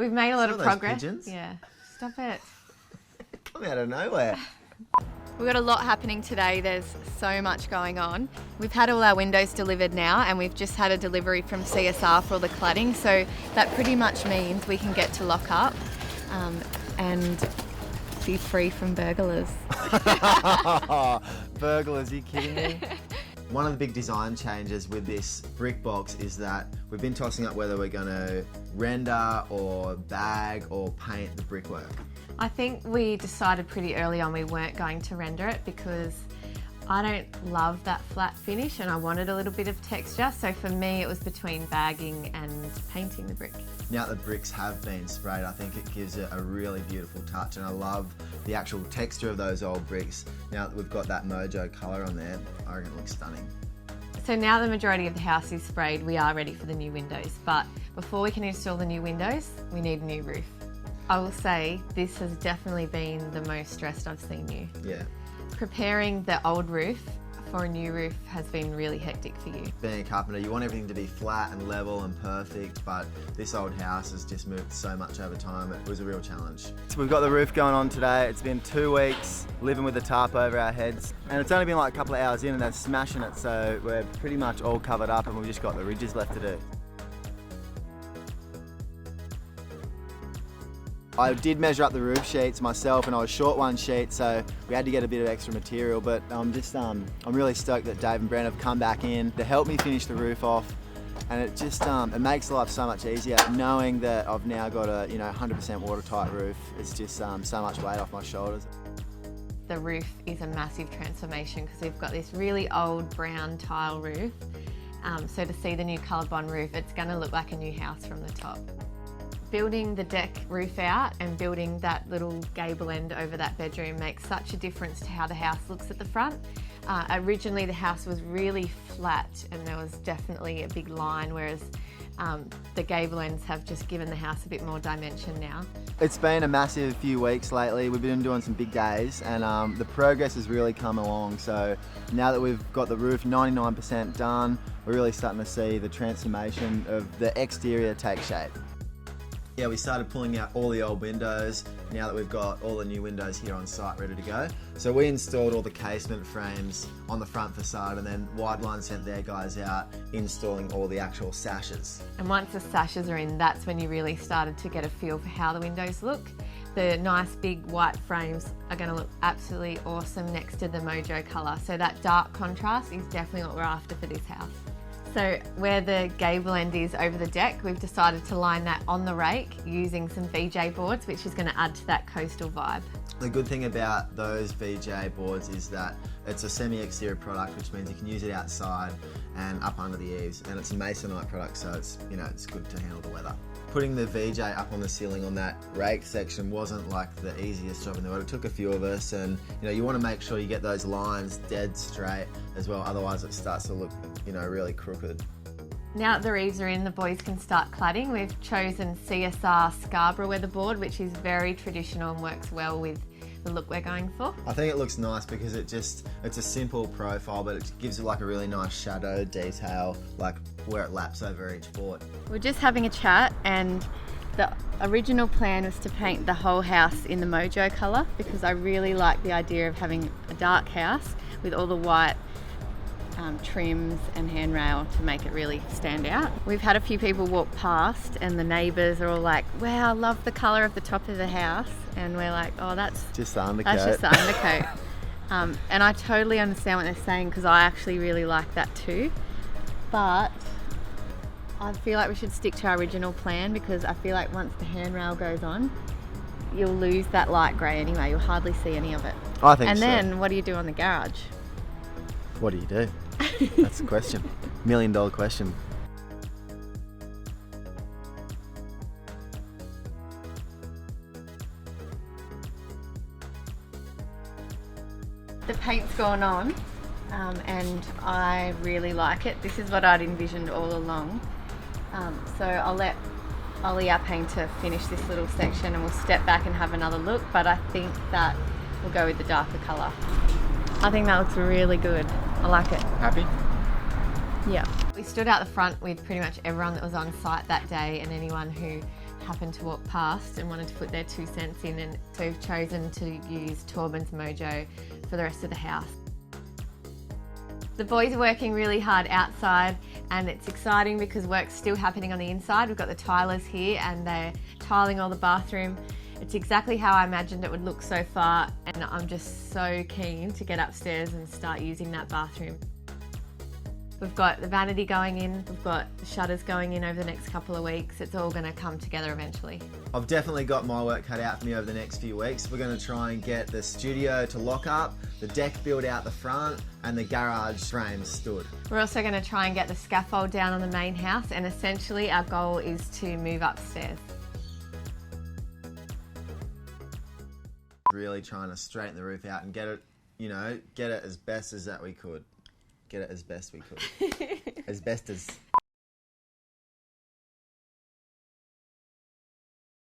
we've made a lot of progress. Pigeons? Yeah, stop it. Come out of nowhere. We've got a lot happening today. There's so much going on. We've had all our windows delivered now, and we've just had a delivery from CSR for all the cladding. So that pretty much means we can get to lock up and be free from burglars. Burglars, are you kidding me? One of the big design changes with this brick box is that we've been tossing up whether we're going to render or bag or paint the brickwork. I think we decided pretty early on we weren't going to render it because I don't love that flat finish and I wanted a little bit of texture. So for me, it was between bagging and painting the brick. Now that the bricks have been sprayed, I think it gives it a really beautiful touch, and I love the actual texture of those old bricks. Now that we've got that Mojo colour on there, I reckon it looks stunning. So now the majority of the house is sprayed, we are ready for the new windows. But before we can install the new windows, we need a new roof. I will say this has definitely been the most stressed I've seen you. Yeah. Preparing the old roof for a new roof has been really hectic for you. Being a carpenter, you want everything to be flat and level and perfect, but this old house has just moved so much over time. It was a real challenge. So we've got the roof going on today. It's been 2 weeks living with the tarp over our heads, and it's only been like a couple of hours in and they're smashing it, so we're pretty much all covered up and we've just got the ridges left to do. I did measure up the roof sheets myself, and I was short one sheet, so we had to get a bit of extra material. But I'm really stoked that Dave and Brent have come back in to help me finish the roof off, and it just it makes life so much easier knowing that I've now got a 100% watertight roof. It's just so much weight off my shoulders. The roof is a massive transformation because we've got this really old brown tile roof. So to see the new coloured bond roof, it's going to look like a new house from the top. Building the deck roof out and building that little gable end over that bedroom makes such a difference to how the house looks at the front. Originally the house was really flat and there was definitely a big line, whereas the gable ends have just given the house a bit more dimension now. It's been a massive few weeks lately. We've been doing some big days, and the progress has really come along. So now that we've got the roof 99% done, we're really starting to see the transformation of the exterior take shape. Yeah, we started pulling out all the old windows now that we've got all the new windows here on site ready to go. So we installed all the casement frames on the front facade, and then Wideline sent their guys out installing all the actual sashes. And once the sashes are in, that's when you really started to get a feel for how the windows look. The nice big white frames are going to look absolutely awesome next to the Mojo colour. So that dark contrast is definitely what we're after for this house. So where the gable end is over the deck, we've decided to line that on the rake using some VJ boards, which is going to add to that coastal vibe. The good thing about those VJ boards is that it's a semi-exterior product, which means you can use it outside and up under the eaves, and it's a masonite product, so it's it's good to handle the weather. Putting the VJ up on the ceiling on that rake section wasn't like the easiest job in the world. It took a few of us, and you want to make sure you get those lines dead straight as well, otherwise it starts to look really crooked. Now that the eaves are in, the boys can start cladding. We've chosen CSR Scarborough weatherboard, which is very traditional and works well with the look we're going for. I think it looks nice because it's a simple profile, but it gives it like a really nice shadow detail, like where it laps over each board. We're just having a chat, and the original plan was to paint the whole house in the Mojo colour because I really like the idea of having a dark house with all the white trims and handrail to make it really stand out. We've had a few people walk past and the neighbours are all like, wow, I love the colour of the top of the house, and we're like, oh, that's just the undercoat. That's just the undercoat. And I totally understand what they're saying because I actually really like that too, but I feel like we should stick to our original plan because I feel like once the handrail goes on, you'll lose that light grey anyway. You'll hardly see any of it. I think and so. And then what do you do on the garage? What do you do? That's the question. $1 million question. The paint's gone on and I really like it. This is what I'd envisioned all along. So I'll let Ollie, our painter, finish this little section and we'll step back and have another look, but I think that we'll go with the darker colour. I think that looks really good. I like it. Happy? Yeah. We stood out the front with pretty much everyone that was on site that day and anyone who happened to walk past and wanted to put their 2 cents in, and so we've chosen to use Toowoon's Mojo for the rest of the house. The boys are working really hard outside, and it's exciting because work's still happening on the inside. We've got the tilers here and they're tiling all the bathroom. It's exactly how I imagined it would look so far, and I'm just so keen to get upstairs and start using that bathroom. We've got the vanity going in, we've got the shutters going in over the next couple of weeks. It's all going to come together eventually. I've definitely got my work cut out for me over the next few weeks. We're going to try and get the studio to lock up, the deck built out the front, and the garage frames stood. We're also going to try and get the scaffold down on the main house, and essentially our goal is to move upstairs. Really trying to straighten the roof out and get it, get it as best as that we could. Get it as best we could. As best as